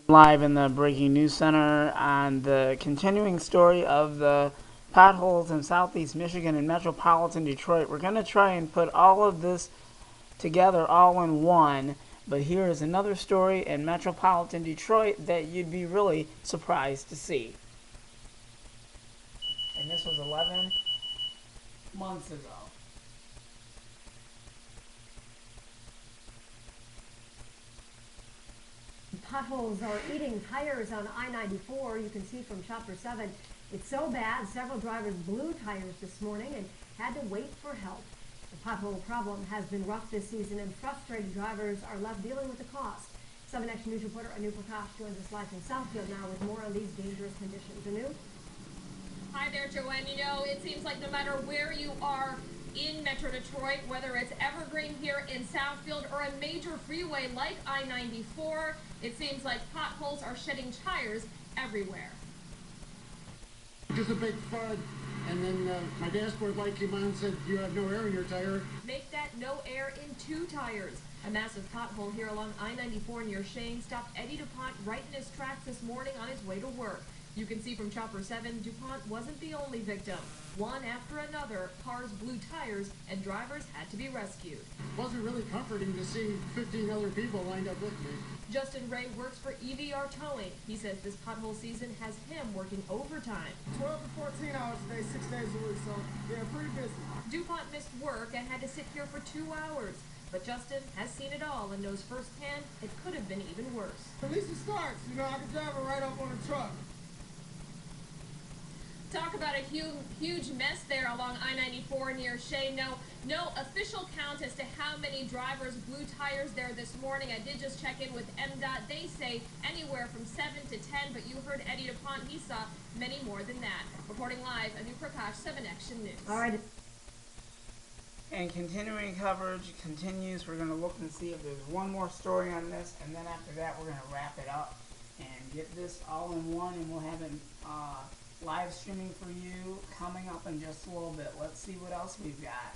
Live in the Breaking News Center on the continuing story of the potholes in southeast Michigan and metropolitan Detroit. We're going to try and put all of this together all in one, but here is another story in metropolitan Detroit that you'd be really surprised to see. And this was 11 months ago. Potholes are eating tires on I-94. You can see from Chopper 7. It's so bad, several drivers blew tires this morning and had to wait for help. The pothole problem has been rough this season, and frustrated drivers are left dealing with the cost. 7 Action News reporter Anu Prakash joins us live from Southfield now with more on these dangerous conditions. Anu? Hi there, Joanne. You know, it seems like no matter where you are in Metro Detroit, whether it's Evergreen here in Southfield or a major freeway like I-94, it seems like potholes are shedding tires everywhere. Just a big flood, and then my dashboard light came on and said, you have no air in your tire. Make that no air in 2 tires. A massive pothole here along I-94 near Shane stopped Eddie DuPont right in his tracks this morning on his way to work. You can see from Chopper 7, DuPont wasn't the only victim. One after another, cars blew tires and drivers had to be rescued. It wasn't really comforting to see 15 other people lined up with me. Justin Ray works for EVR Towing. He says this pothole season has him working overtime. 12 to 14 hours a day, 6 days a week, so yeah, pretty busy. DuPont missed work and had to sit here for 2 hours. But Justin has seen it all and knows firsthand it could have been even worse. At least it starts. You know, I can drive it right up on the truck. Talk about a huge mess there along I-94 near Shea. No official count as to how many drivers blew tires there this morning. I did just check in with MDOT. They say anywhere from 7 to 10, but you heard Eddie DuPont. He saw many more than that. Reporting live, Anu Prakash, 7 Action News. All right. And continuing coverage continues. We're going to look and see if there's one more story on this, and then after that we're going to wrap it up and get this all in one, and we'll have it live streaming for you coming up in just a little bit. Let's see what else we've got.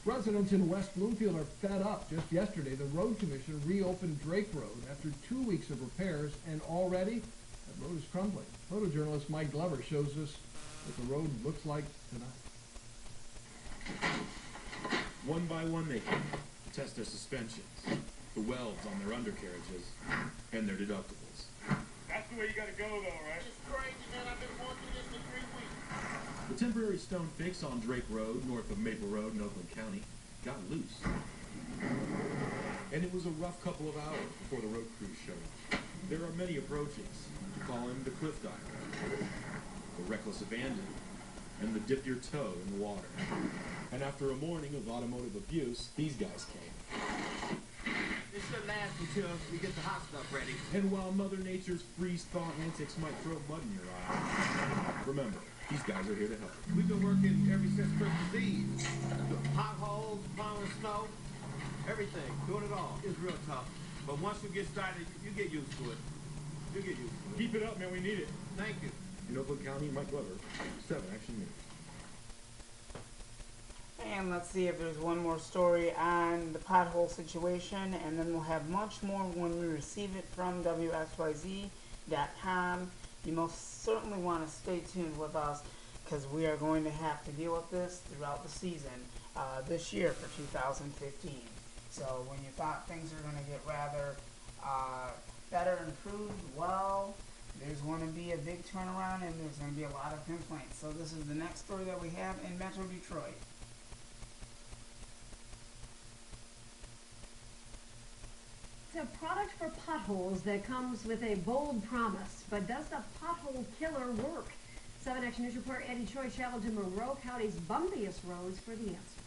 Residents in West Bloomfield are fed up. Just yesterday, the Road Commission reopened Drake Road after 2 weeks of repairs, and already that road is crumbling. Photojournalist Mike Glover shows us what the road looks like tonight. One by one they come to test their suspensions, the welds on their undercarriages, and their deductibles. That's the way you gotta go though, right? It's crazy, man. I've been going through this for 3 weeks. The temporary stone fix on Drake Road, north of Maple Road in Oakland County, got loose. And it was a rough couple of hours before the road crews showed up. There are many approaches. You call him the cliff diver, the reckless abandon, and the dip your toe in the water. And after a morning of automotive abuse, these guys came. It should last until we get the hot stuff ready. And while Mother Nature's freeze-thaw antics might throw mud in your eye, remember, these guys are here to help. We've been working ever since Christmas Eve. Potholes, plowing snow, everything. Doing it all. It's real tough. But once you get started, you get used to it. You get used to it. Keep it up, man. We need it. Thank you. In Oakland County, Mike Glover, 7 Action News. And let's see if there's one more story on the pothole situation, and then we'll have much more when we receive it from WXYZ.com. You most certainly want to stay tuned with us, because we are going to have to deal with this throughout the season this year for 2015. So when you thought things are going to get rather better improved, well, there's going to be a big turnaround and there's going to be a lot of complaints. So this is the next story that we have in Metro Detroit. It's a product for potholes that comes with a bold promise, but does the Pothole Killer work? 7 Action News reporter Eddie Choi traveled to Monroe County's bumpiest roads for the answer.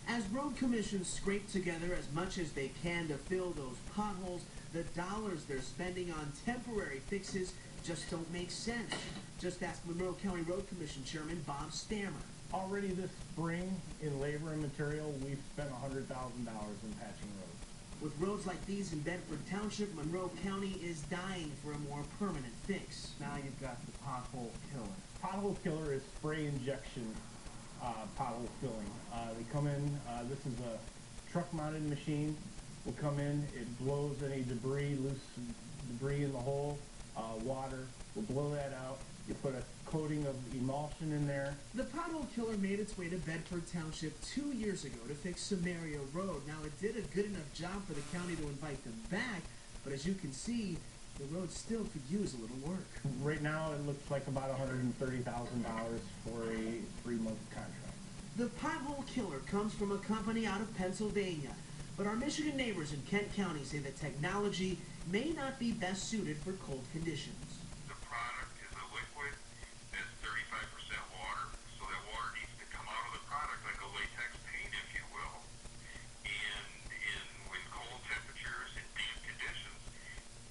As road commissions scrape together as much as they can to fill those potholes, the dollars they're spending on temporary fixes just don't make sense. Just ask Monroe County Road Commission Chairman Bob Stammer. Already this spring, in labor and material, we've spent $100,000 in patching roads. With roads like these in Bedford Township, Monroe County is dying for a more permanent fix. Now you've got the Pothole Killer. Pothole Killer is spray injection pothole filling. They come in, this is a truck-mounted machine. Will come in, it blows any debris, loose debris in the hole, water, will blow that out. You put a coating of emulsion in there. The Pothole Killer made its way to Bedford Township 2 years ago to fix Samaria Road. Now, it did a good enough job for the county to invite them back, but as you can see, the road still could use a little work. Right now, it looks like about $130,000 for a 3-month contract. The Pothole Killer comes from a company out of Pennsylvania, but our Michigan neighbors in Kent County say that technology may not be best suited for cold conditions. The product is a liquid that's 35% water, so that water needs to come out of the product like a latex paint, if you will. And with cold temperatures and damp conditions,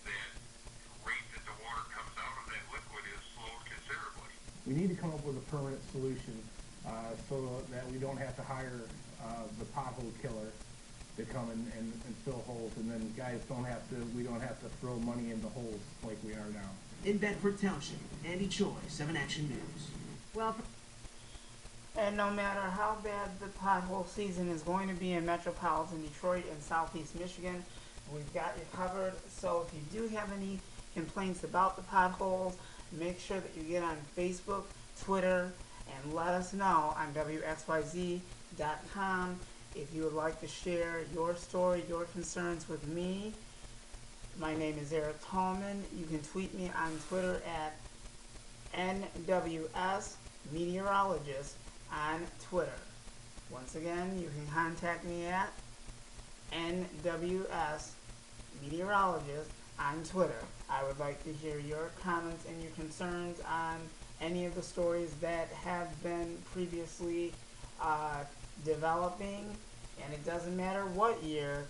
that rate that the water comes out of that liquid is slowed considerably. We need to come up with a permanent solution so that we don't have to hire the Pothole Killer to come and fill holes, and then guys we don't have to throw money into holes like we are now. In Bedford Township, Andy Choi, 7 Action News. Well, And no matter how bad the pothole season is going to be in metropolitan Detroit and southeast Michigan, we've got you covered. So if you do have any complaints about the potholes, make sure that you get on Facebook, Twitter, and let us know on WXYZ.com. If you would like to share your story, your concerns with me. My name is Eric Tallman. You can tweet me on Twitter at NWS Meteorologist on Twitter. Once again, you can contact me at NWS Meteorologist on Twitter. I would like to hear your comments and your concerns on any of the stories that have been previously developing, and it doesn't matter what year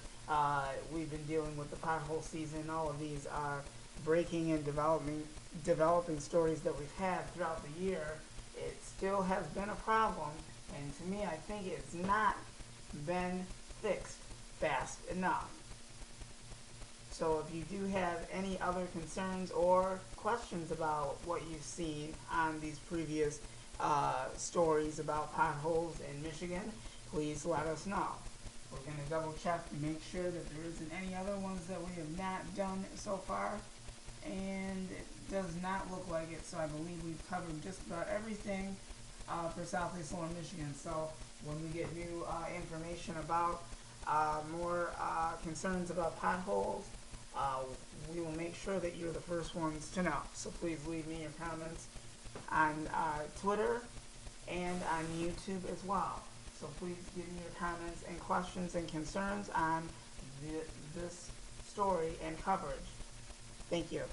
we've been dealing with the pothole season. All of these are breaking and developing stories that we've had throughout the year. It still has been a problem, and to me, I think it's not been fixed fast enough. So if you do have any other concerns or questions about what you've seen on these previous stories about potholes in Michigan, please let us know. We're going to double check to make sure that there isn't any other ones that we have not done so far, and it does not look like it, so I believe we've covered just about everything for Southeast Lower Michigan. So when we get new information about more concerns about potholes, we will make sure that you're the first ones to know. So please leave me your comments on Twitter and on YouTube as well. So please give me your comments and questions and concerns on this story and coverage. Thank you.